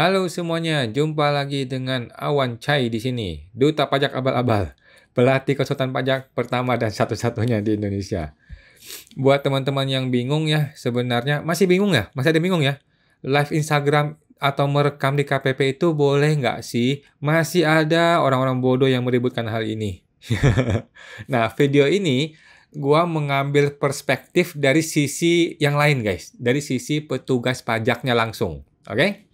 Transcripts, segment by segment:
Halo semuanya, jumpa lagi dengan Awan Chai di sini, Duta Pajak Abal-Abal, pelatih konsultan pajak pertama dan satu-satunya di Indonesia. Buat teman-teman yang bingung ya, sebenarnya masih bingung ya, masih ada bingung ya, live Instagram atau merekam di KPP itu boleh nggak sih? Masih ada orang-orang bodoh yang meributkan hal ini. Nah, video ini gua mengambil perspektif dari sisi yang lain guys, dari sisi petugas pajaknya langsung, oke?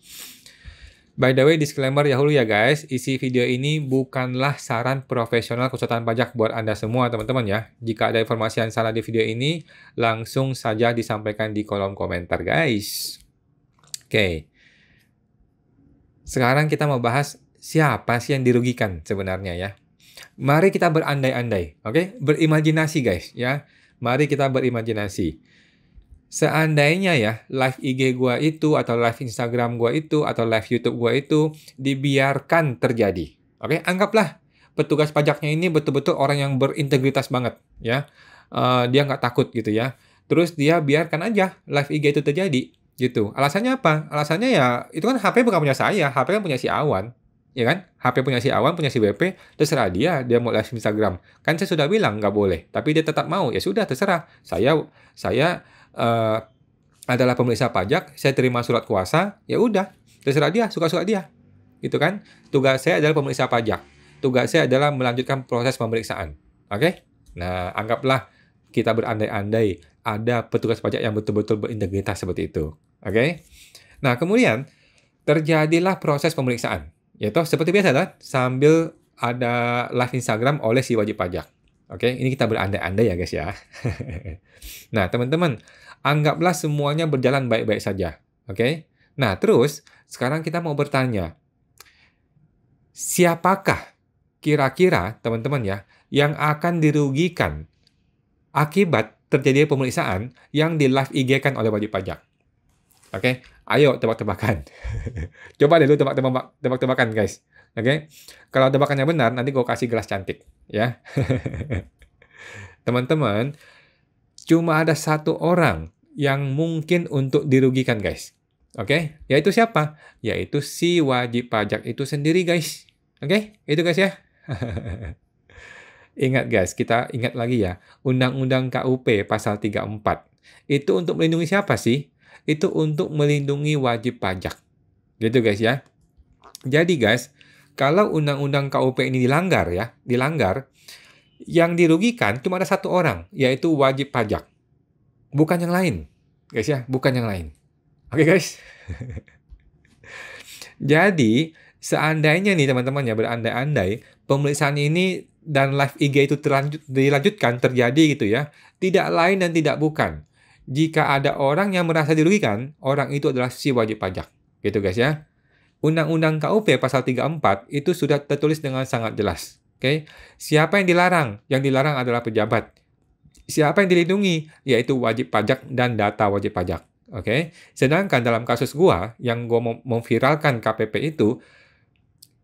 By the way, disclaimer dahulu ya guys, isi video ini bukanlah saran profesional konsultan pajak buat Anda semua teman-teman ya. Jika ada informasi yang salah di video ini, langsung saja disampaikan di kolom komentar guys. Oke, sekarang kita mau bahas siapa sih yang dirugikan sebenarnya ya. Mari kita berandai-andai, oke? Berimajinasi guys ya. Mari kita berimajinasi. Seandainya ya, live IG gua itu, atau live Instagram gua itu, atau live YouTube gua itu, dibiarkan terjadi. Oke, anggaplah petugas pajaknya ini betul-betul orang yang berintegritas banget, ya. Dia nggak takut gitu ya. Terus dia biarkan aja live IG itu terjadi, gitu. Alasannya apa? Alasannya ya, itu kan HP bukan punya saya, HP kan punya si Awan. Ya kan? HP punya si Awan, punya si WP, terserah dia mau live Instagram. Kan saya sudah bilang nggak boleh, tapi dia tetap mau, ya sudah terserah. Saya eh, adalah pemeriksa pajak, saya terima surat kuasa, ya udah, terserah dia, suka-suka dia, gitu kan? Tugas saya adalah pemeriksa pajak, tugas saya adalah melanjutkan proses pemeriksaan, oke? Nah, anggaplah kita berandai-andai ada petugas pajak yang betul-betul berintegritas seperti itu, oke? Nah, kemudian terjadilah proses pemeriksaan, yaitu seperti biasa kan, sambil ada live Instagram oleh si wajib pajak. Oke, ini kita berandai-andai ya guys ya. Nah, teman-teman, anggaplah semuanya berjalan baik-baik saja. Oke? Nah, terus sekarang kita mau bertanya, siapakah kira-kira teman-teman ya yang akan dirugikan akibat terjadinya pemeriksaan yang di live IG-kan oleh wajib pajak? Oke, ayo tebak-tebakan. Coba deh lu tebak-tebakan guys. Oke, kalau tebakannya benar, nanti gue kasih gelas cantik ya. Teman-teman, cuma ada satu orang yang mungkin untuk dirugikan guys. Oke, yaitu siapa? Yaitu si wajib pajak itu sendiri guys. Oke, itu guys ya. Ingat guys, kita ingat lagi ya, Undang-Undang KUP pasal 34. Itu untuk melindungi siapa sih? Itu untuk melindungi wajib pajak. Gitu guys ya. Jadi guys, kalau Undang-Undang KUP ini dilanggar, yang dirugikan cuma ada satu orang, yaitu wajib pajak. Bukan yang lain, guys ya, bukan yang lain. Oke guys? Jadi, seandainya nih teman-teman ya, berandai-andai, pemeriksaan ini dan live IG itu dilanjutkan, terjadi gitu ya, tidak lain dan tidak bukan. Jika ada orang yang merasa dirugikan, orang itu adalah si wajib pajak. Gitu guys ya. Undang-Undang KUP pasal 34 itu sudah tertulis dengan sangat jelas. Oke, siapa yang dilarang? Yang dilarang adalah pejabat. Siapa yang dilindungi? Yaitu wajib pajak dan data wajib pajak. Oke, sedangkan dalam kasus gua yang gua mau memviralkan KPP itu,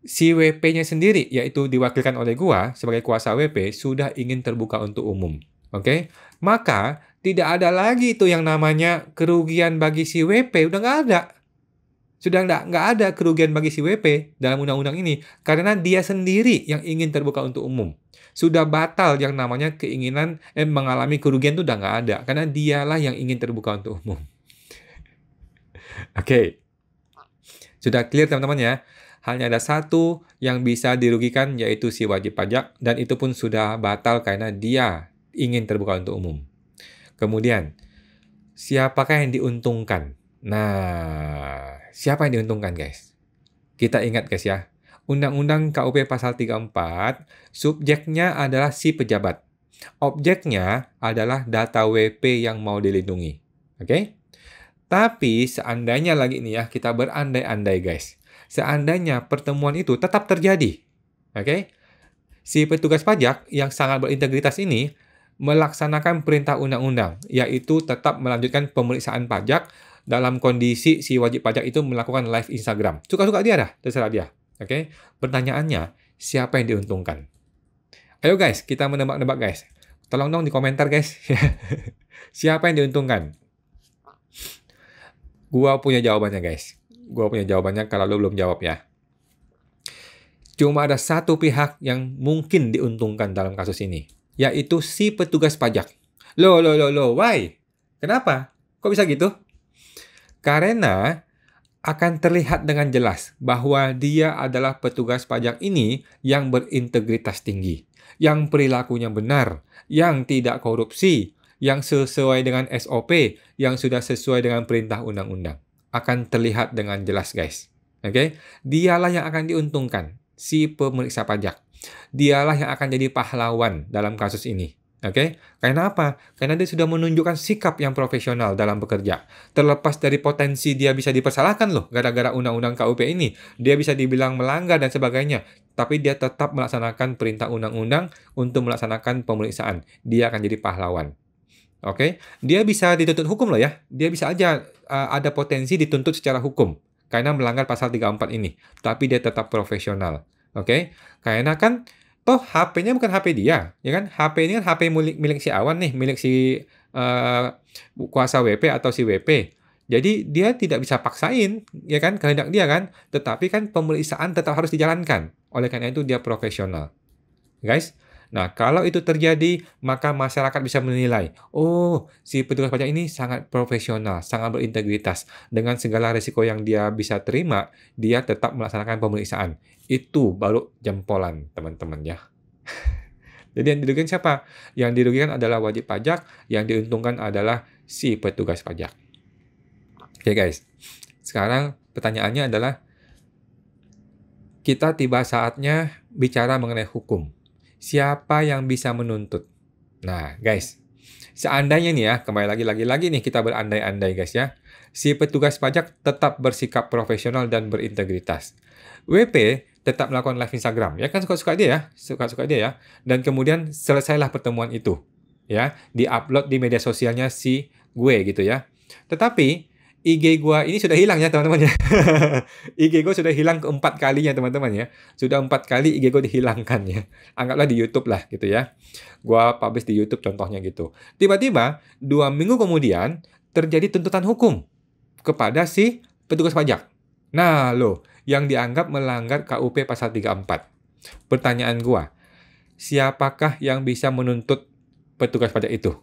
si WP-nya sendiri, yaitu diwakilkan oleh gua sebagai kuasa WP, sudah ingin terbuka untuk umum. Oke, maka tidak ada lagi itu yang namanya kerugian bagi si WP, udah nggak ada. Sudah nggak ada kerugian bagi si WP dalam undang-undang ini karena dia sendiri yang ingin terbuka untuk umum. Sudah batal yang namanya keinginan mengalami kerugian itu udah nggak ada karena dialah yang ingin terbuka untuk umum. Oke. Sudah clear teman-teman ya. Hanya ada satu yang bisa dirugikan yaitu si wajib pajak dan itu pun sudah batal karena dia ingin terbuka untuk umum. Kemudian, siapakah yang diuntungkan? Nah, siapa yang diuntungkan guys? Kita ingat guys ya, Undang-Undang KUP pasal 34, subjeknya adalah si pejabat. Objeknya adalah data WP yang mau dilindungi. Oke? Tapi seandainya lagi ini ya, kita berandai-andai guys. Seandainya pertemuan itu tetap terjadi. Oke? Si petugas pajak yang sangat berintegritas ini melaksanakan perintah undang-undang, yaitu tetap melanjutkan pemeriksaan pajak dalam kondisi si wajib pajak itu melakukan live Instagram. Suka-suka dia dah, terserah dia. Oke? Pertanyaannya, siapa yang diuntungkan? Ayo guys, kita menebak-nebak guys. Tolong dong di komentar guys. Siapa yang diuntungkan? Gua punya jawabannya guys. Gua punya jawabannya kalau lu belum jawab ya. Cuma ada satu pihak yang mungkin diuntungkan dalam kasus ini, yaitu si petugas pajak. Loh, why? Kenapa? Kok bisa gitu? Karena akan terlihat dengan jelas bahwa dia adalah petugas pajak ini yang berintegritas tinggi, yang perilakunya benar, yang tidak korupsi, yang sesuai dengan SOP, yang sudah sesuai dengan perintah undang-undang. Akan terlihat dengan jelas, guys. Oke? Dialah yang akan diuntungkan, si pemeriksa pajak. Dialah yang akan jadi pahlawan dalam kasus ini. Oke? Karena apa? Karena dia sudah menunjukkan sikap yang profesional dalam bekerja. Terlepas dari potensi dia bisa dipersalahkan loh, gara-gara undang-undang KUP ini. Dia bisa dibilang melanggar dan sebagainya. Tapi dia tetap melaksanakan perintah undang-undang untuk melaksanakan pemeriksaan. Dia akan jadi pahlawan. Oke? Dia bisa dituntut hukum loh ya. Dia bisa aja ada potensi dituntut secara hukum. Karena melanggar pasal 34 ini. Tapi dia tetap profesional. Oke? Karena kan toh HP-nya bukan HP dia, ya kan? HP ini kan HP milik si Awan nih, milik si kuasa WP atau si WP. Jadi dia tidak bisa paksain, ya kan? Kehendak dia kan. Tetapi kan pemeriksaan tetap harus dijalankan. Oleh karena itu dia profesional. Guys, nah kalau itu terjadi, maka masyarakat bisa menilai, oh, si petugas pajak ini sangat profesional, sangat berintegritas. Dengan segala risiko yang dia bisa terima, dia tetap melaksanakan pemeriksaan. Itu baru jempolan, teman-teman ya. Jadi yang dirugikan siapa? Yang dirugikan adalah wajib pajak, yang diuntungkan adalah si petugas pajak. Oke guys, sekarang pertanyaannya adalah, kita tiba saatnya bicara mengenai hukum. Siapa yang bisa menuntut? Nah, guys, seandainya nih ya, kembali lagi nih kita berandai-andai guys ya. Si petugas pajak tetap bersikap profesional dan berintegritas. WP tetap melakukan live Instagram, ya kan suka-suka dia ya, suka-suka dia ya. Dan kemudian selesailah pertemuan itu, ya, diupload di media sosialnya si gue gitu ya. Tetapi IG gua ini sudah hilang ya teman-teman ya. IG gua sudah hilang keempat kalinya teman-teman ya. Sudah 4 kali IG gua dihilangkan ya. Anggaplah di YouTube lah gitu ya. Gua publish di YouTube contohnya gitu. Tiba-tiba 2 minggu kemudian terjadi tuntutan hukum kepada si petugas pajak. Nah loh, yang dianggap melanggar KUP pasal 34. Pertanyaan gua, siapakah yang bisa menuntut petugas pajak itu?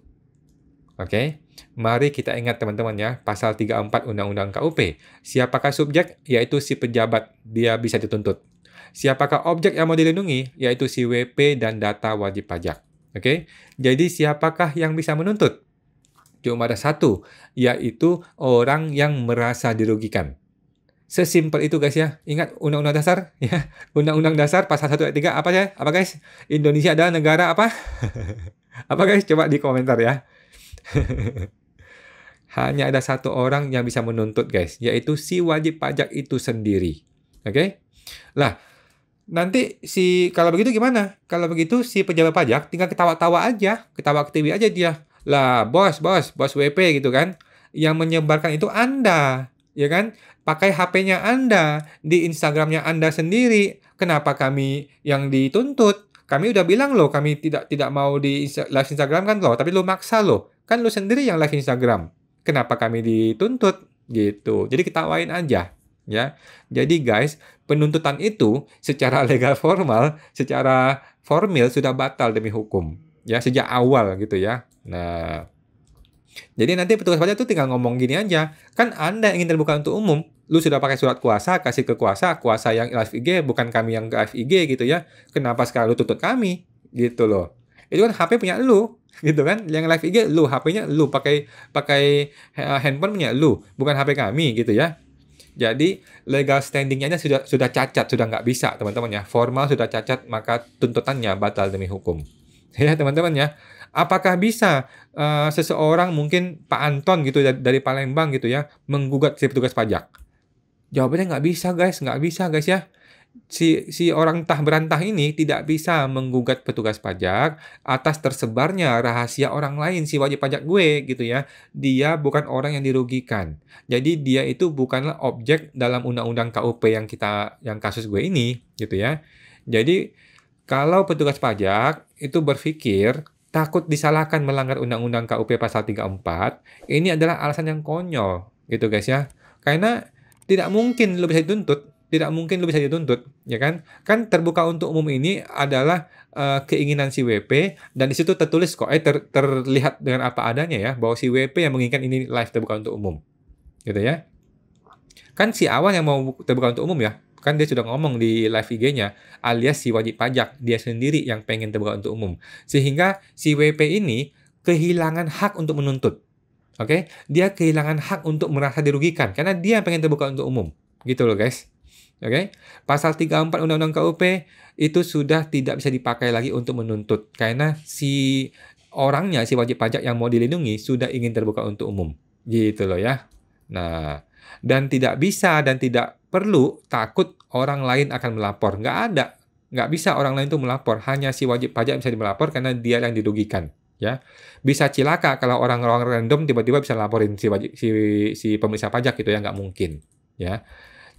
Oke, mari kita ingat teman-teman ya, pasal 34 Undang-Undang KUP. Siapakah subjek? Yaitu si pejabat, dia bisa dituntut. Siapakah objek yang mau dilindungi? Yaitu si WP dan data wajib pajak. Oke, jadi siapakah yang bisa menuntut? Cuma ada satu, yaitu orang yang merasa dirugikan. Sesimpel itu guys ya. Ingat Undang-Undang Dasar ya. Undang-Undang Dasar pasal 1 ayat 3 apa ya? Apa guys? Indonesia adalah negara apa? Apa guys? Coba di komentar ya. Hanya ada satu orang yang bisa menuntut guys, yaitu si wajib pajak itu sendiri. Oke? Lah, nanti kalau begitu gimana? Kalau begitu si pejabat pajak tinggal ketawa-tawa aja, ketawa ke TV aja dia. Lah, bos WP gitu kan. Yang menyebarkan itu Anda, ya kan? Pakai HP-nya Anda, di Instagram-nya Anda sendiri. Kenapa kami yang dituntut? Kami udah bilang loh, kami tidak mau di live Instagram kan loh, tapi lo maksa loh. Kan lu sendiri yang live Instagram. Kenapa kami dituntut? Gitu. Jadi ketawain aja. Ya. Jadi guys, penuntutan itu secara legal formal, secara formil sudah batal demi hukum. Ya, sejak awal gitu ya. Nah, jadi nanti petugas pajak itu tinggal ngomong gini aja. Kan Anda ingin terbuka untuk umum. Lu sudah pakai surat kuasa, kasih ke kuasa yang live IG, bukan kami yang live IG gitu ya. Kenapa sekarang lu tuntut kami? Gitu loh. Itu kan HP punya lu, gitu kan? Yang live IG lu, HP-nya lu, pakai handphone punya lu, bukan HP kami gitu ya. Jadi legal standing-nya sudah cacat, sudah nggak bisa teman-teman ya. Formal sudah cacat, maka tuntutannya batal demi hukum. Ya teman-teman ya. Apakah bisa seseorang mungkin Pak Anton gitu dari Palembang gitu ya menggugat si petugas pajak? Jawabannya nggak bisa guys ya. Si orang entah berantah ini tidak bisa menggugat petugas pajak atas tersebarnya rahasia orang lain, si wajib pajak gue gitu ya. Dia bukan orang yang dirugikan. Jadi dia itu bukanlah objek dalam undang-undang KUP yang kasus gue ini gitu ya. Jadi kalau petugas pajak itu berpikir takut disalahkan melanggar undang-undang KUP pasal 34, ini adalah alasan yang konyol gitu guys ya. Karena Tidak mungkin lu bisa dituntut. Tidak mungkin lu bisa dituntut, ya kan? Kan terbuka untuk umum ini adalah keinginan si WP dan di situ tertulis kok, terlihat dengan apa adanya ya, bahwa si WP yang menginginkan ini live terbuka untuk umum, gitu ya. Kan si awal yang mau terbuka untuk umum ya, kan dia sudah ngomong di live IG-nya, alias si wajib pajak, dia sendiri yang pengen terbuka untuk umum. Sehingga si WP ini kehilangan hak untuk menuntut. Oke, dia kehilangan hak untuk merasa dirugikan karena dia pengen terbuka untuk umum. Gitu loh, guys. Oke. Pasal 34 Undang-Undang KUP itu sudah tidak bisa dipakai lagi untuk menuntut karena si orangnya, si wajib pajak yang mau dilindungi sudah ingin terbuka untuk umum. Gitu loh ya. Nah, dan tidak bisa dan tidak perlu takut orang lain akan melapor. Nggak ada. Nggak bisa orang lain itu melapor. Hanya si wajib pajak bisa melapor karena dia yang dirugikan. Ya, bisa cilaka kalau orang-orang random tiba-tiba bisa laporin si pemeriksa pajak gitu ya, nggak mungkin ya.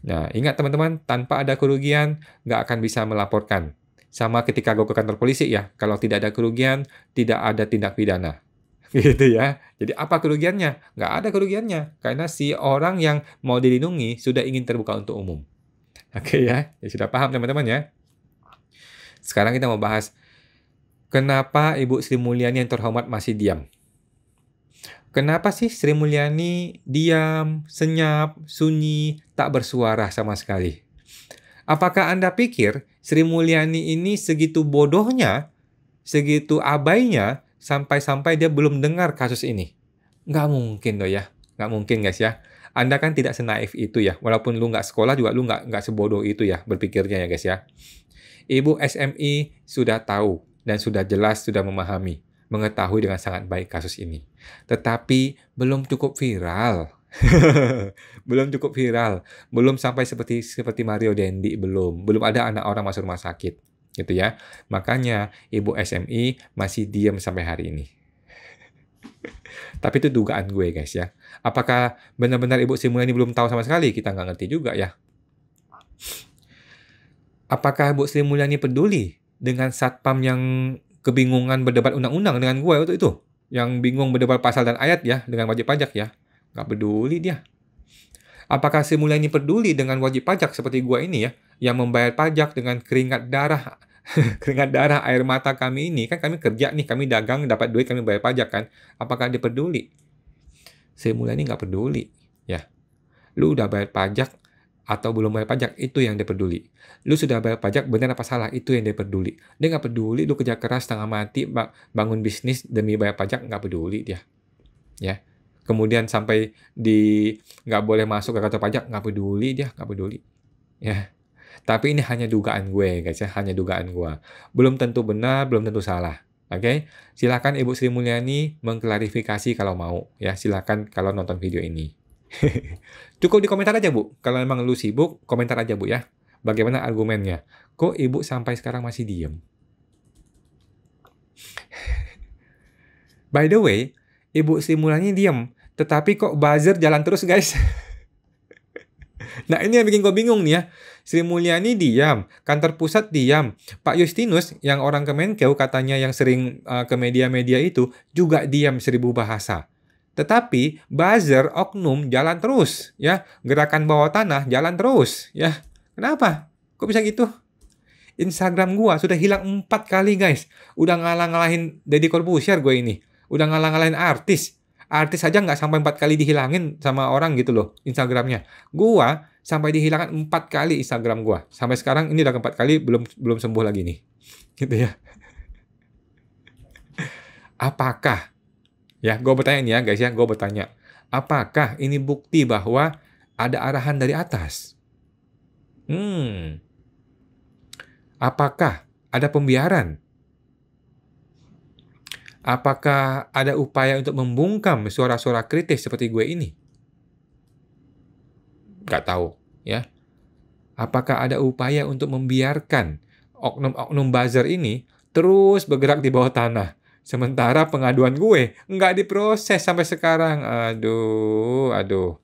Nah, ingat teman-teman, tanpa ada kerugian nggak akan bisa melaporkan. Sama ketika gue ke kantor polisi ya, kalau tidak ada kerugian tidak ada tindak pidana gitu ya. Jadi apa kerugiannya? Nggak ada kerugiannya karena si orang yang mau dilindungi sudah ingin terbuka untuk umum. Oke ya, sudah paham teman-teman ya. Sekarang kita mau bahas kenapa Ibu Sri Mulyani yang terhormat masih diam? Kenapa sih Sri Mulyani diam, senyap, sunyi, tak bersuara sama sekali? Apakah Anda pikir Sri Mulyani ini segitu bodohnya, segitu abainya, sampai-sampai dia belum dengar kasus ini? Nggak mungkin loh ya. Nggak mungkin guys ya. Anda kan tidak senaif itu ya. Walaupun lu nggak sekolah juga lu nggak sebodoh itu ya berpikirnya ya guys ya. Ibu SMI sudah tahu dan sudah jelas, sudah memahami, mengetahui dengan sangat baik kasus ini. Tetapi belum cukup viral. Belum cukup viral. Belum sampai seperti Mario Dendi, belum ada anak orang masuk rumah sakit, gitu ya. Makanya Ibu SMI masih diam sampai hari ini. Tapi itu dugaan gue guys ya. Apakah benar-benar Ibu Sri Mulyani belum tahu sama sekali? Kita nggak ngerti juga ya. Apakah Bu Sri Mulyani peduli dengan satpam yang kebingungan berdebat undang-undang dengan gue waktu itu? Yang bingung berdebat pasal dan ayat ya, dengan wajib pajak ya. Nggak peduli dia. Apakah Sri Mulyani peduli dengan wajib pajak seperti gue ini ya, yang membayar pajak dengan keringat darah, keringat darah, air mata kami ini, kan kami kerja nih, kami dagang, dapat duit, kami bayar pajak kan. Apakah dia peduli? Sri Mulyani nggak peduli ya. Lu udah bayar pajak atau belum bayar pajak, itu yang dia peduli. Lu sudah bayar pajak, benar apa salah, itu yang dia peduli. Dia nggak peduli lu kerja keras setengah mati, bangun bisnis demi bayar pajak, nggak peduli dia. Ya. Kemudian sampai nggak boleh masuk ke kantor pajak, nggak peduli dia, nggak peduli. Ya. Tapi ini hanya dugaan gue, guys ya, hanya dugaan gue. Belum tentu benar, belum tentu salah. Oke, silakan Ibu Sri Mulyani mengklarifikasi kalau mau. Ya, silakan kalau nonton video ini. Cukup di komentar aja Bu. Kalau memang lu sibuk, komentar aja Bu ya. Bagaimana argumennya? Kok Ibu sampai sekarang masih diem? By the way, Ibu Sri Mulyani diem, tetapi kok buzzer jalan terus guys. Nah ini yang bikin gue bingung nih ya. Sri Mulyani diam, kantor pusat diam, Pak Justinus yang orang Kemenkeu katanya yang sering ke media-media itu juga diam 1000 bahasa. Tetapi buzzer oknum jalan terus ya, gerakan bawah tanah jalan terus ya. Kenapa? Kok bisa gitu? Instagram gua sudah hilang 4 kali guys. Udah ngalah-ngalahin Deddy Corbuzier gue ini. Udah ngalah-ngalahin artis. Artis aja nggak sampai 4 kali dihilangin sama orang gitu loh Instagramnya. Gua sampai dihilangkan 4 kali Instagram gua. Sampai sekarang ini udah ke-4 kali belum sembuh lagi nih. Gitu ya. Apakah ya, gue bertanya nih ya guys ya, gue bertanya. Apakah ini bukti bahwa ada arahan dari atas? Apakah ada pembiaran? Apakah ada upaya untuk membungkam suara-suara kritis seperti gue ini? Gak tahu ya. Apakah ada upaya untuk membiarkan oknum-oknum buzzer ini terus bergerak di bawah tanah? Sementara pengaduan gue nggak diproses sampai sekarang. Aduh.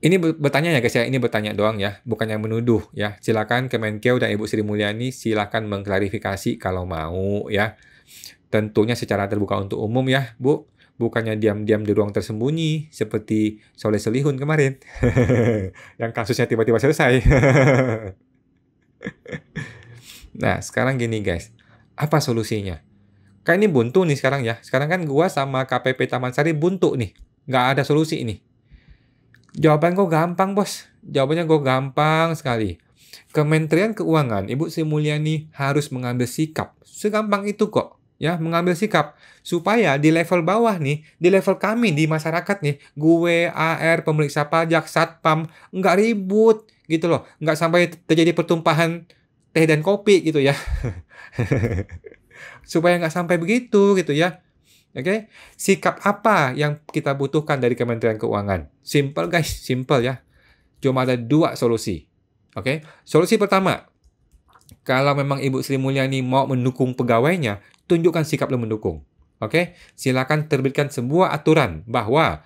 Ini bertanya ya guys ya, ini bertanya doang ya, bukan yang menuduh ya. Silakan Kemenkeu dan Ibu Sri Mulyani silakan mengklarifikasi kalau mau ya. Tentunya secara terbuka untuk umum ya, Bu. bukannya diam-diam di ruang tersembunyi seperti Soleh Solihun kemarin yang kasusnya tiba-tiba selesai. Nah, sekarang gini guys, apa solusinya? Kayak ini buntu nih sekarang ya. Sekarang kan gua sama KPP Taman Sari buntu nih. Nggak ada solusi ini. Jawaban gue gampang, bos. Jawabannya gue gampang sekali. Kementerian Keuangan, Ibu Sri Mulyani harus mengambil sikap. Segampang itu kok. Ya, mengambil sikap. Supaya di level bawah nih, di level kami, di masyarakat nih, gue, AR, pemeriksa pajak, satpam, nggak ribut gitu loh. Nggak sampai terjadi pertumpahan teh dan kopi gitu ya. Supaya nggak sampai begitu gitu ya. Oke, sikap apa yang kita butuhkan dari Kementerian Keuangan? Simple guys, simple ya. Cuma ada 2 solusi. Oke, solusi pertama, kalau memang Ibu Sri Mulyani mau mendukung pegawainya, tunjukkan sikap lo mendukung. Oke, silakan terbitkan sebuah aturan bahwa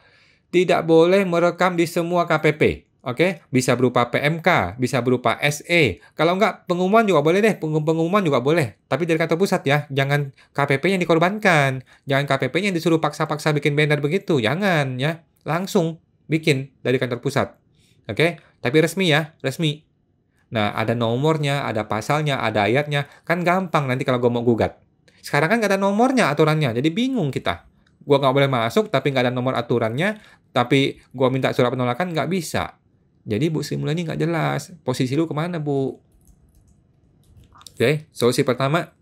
tidak boleh merekam di semua KPP. Oke, bisa berupa PMK, bisa berupa SE. Kalau enggak, pengumuman juga boleh deh. Pengumuman juga boleh. Tapi dari kantor pusat ya. Jangan KPP yang dikorbankan. Jangan KPP yang disuruh paksa-paksa bikin banner begitu. Jangan ya. Langsung bikin dari kantor pusat. Oke, tapi resmi ya. Resmi. Nah, ada nomornya, ada pasalnya, ada ayatnya. Kan gampang nanti kalau gue mau gugat. Sekarang kan nggak ada nomornya aturannya. Jadi bingung kita. Gue nggak boleh masuk, tapi nggak ada nomor aturannya. Tapi gue minta surat penolakan, nggak bisa. Jadi Bu Sri Mulyani nggak jelas. Posisi lu kemana, Bu? Oke, solusi pertama.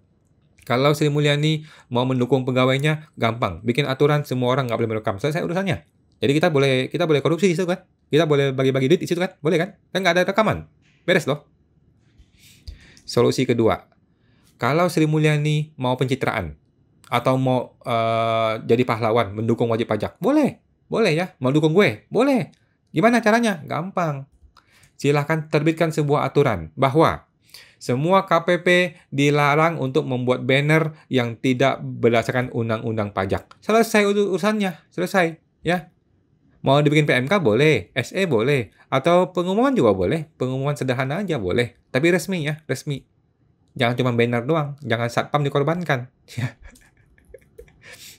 Kalau Sri Mulyani mau mendukung pegawainya, gampang. Bikin aturan semua orang nggak boleh merekam. Selesai urusannya. Jadi kita boleh korupsi di situ kan? Kita boleh bagi-bagi duit di situ kan? Boleh kan? Kan nggak ada rekaman. Beres loh. Solusi kedua. Kalau Sri Mulyani mau pencitraan atau mau jadi pahlawan, mendukung wajib pajak, boleh. Boleh ya. Mau dukung gue? Boleh. Gimana caranya? Gampang. Silahkan terbitkan sebuah aturan bahwa semua KPP dilarang untuk membuat banner yang tidak berdasarkan undang-undang pajak. Selesai urusannya. Selesai. Ya. Mau dibikin PMK boleh. SE boleh. Atau pengumuman juga boleh. Pengumuman sederhana aja boleh. Tapi resmi ya. Resmi. Jangan cuma banner doang. Jangan satpam dikorbankan.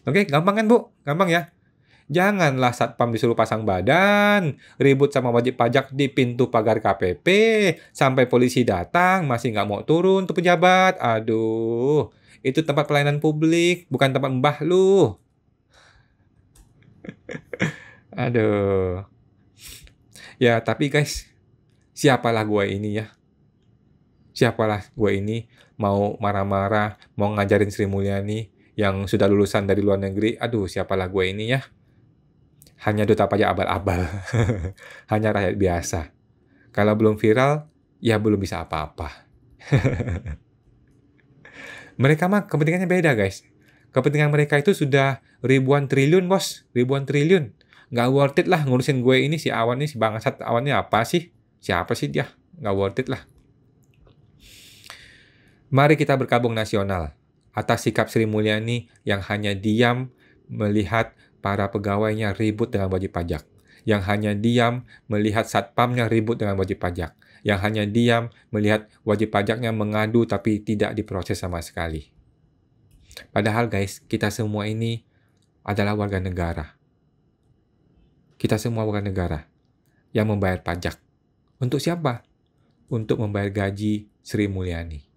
Oke, gampang kan Bu? Gampang ya? Janganlah satpam disuruh pasang badan, ribut sama wajib pajak di pintu pagar KPP, sampai polisi datang masih nggak mau turun tuh pejabat. Aduh, itu tempat pelayanan publik, bukan tempat mbah lu. Aduh. Ya, tapi guys, siapalah gue ini ya? Siapalah gue ini mau marah-marah, mau ngajarin Sri Mulyani yang sudah lulusan dari luar negeri. Aduh, siapalah gue ini ya? Hanya duta pajak abal-abal. Hanya rakyat biasa. Kalau belum viral, ya belum bisa apa-apa. Mereka mah kepentingannya beda, guys. Kepentingan mereka itu sudah ribuan triliun, bos. Ribuan triliun. Nggak worth it lah ngurusin gue ini, si Awan ini, si bangsat Awannya apa sih? Siapa sih dia? Nggak worth it lah. Mari kita berkabung nasional atas sikap Sri Mulyani yang hanya diam melihat para pegawainya ribut dengan wajib pajak. Yang hanya diam melihat satpamnya ribut dengan wajib pajak. Yang hanya diam melihat wajib pajaknya mengadu tapi tidak diproses sama sekali. Padahal guys, kita semua ini adalah warga negara. Kita semua warga negara yang membayar pajak. Untuk siapa? Untuk membayar gaji Sri Mulyani.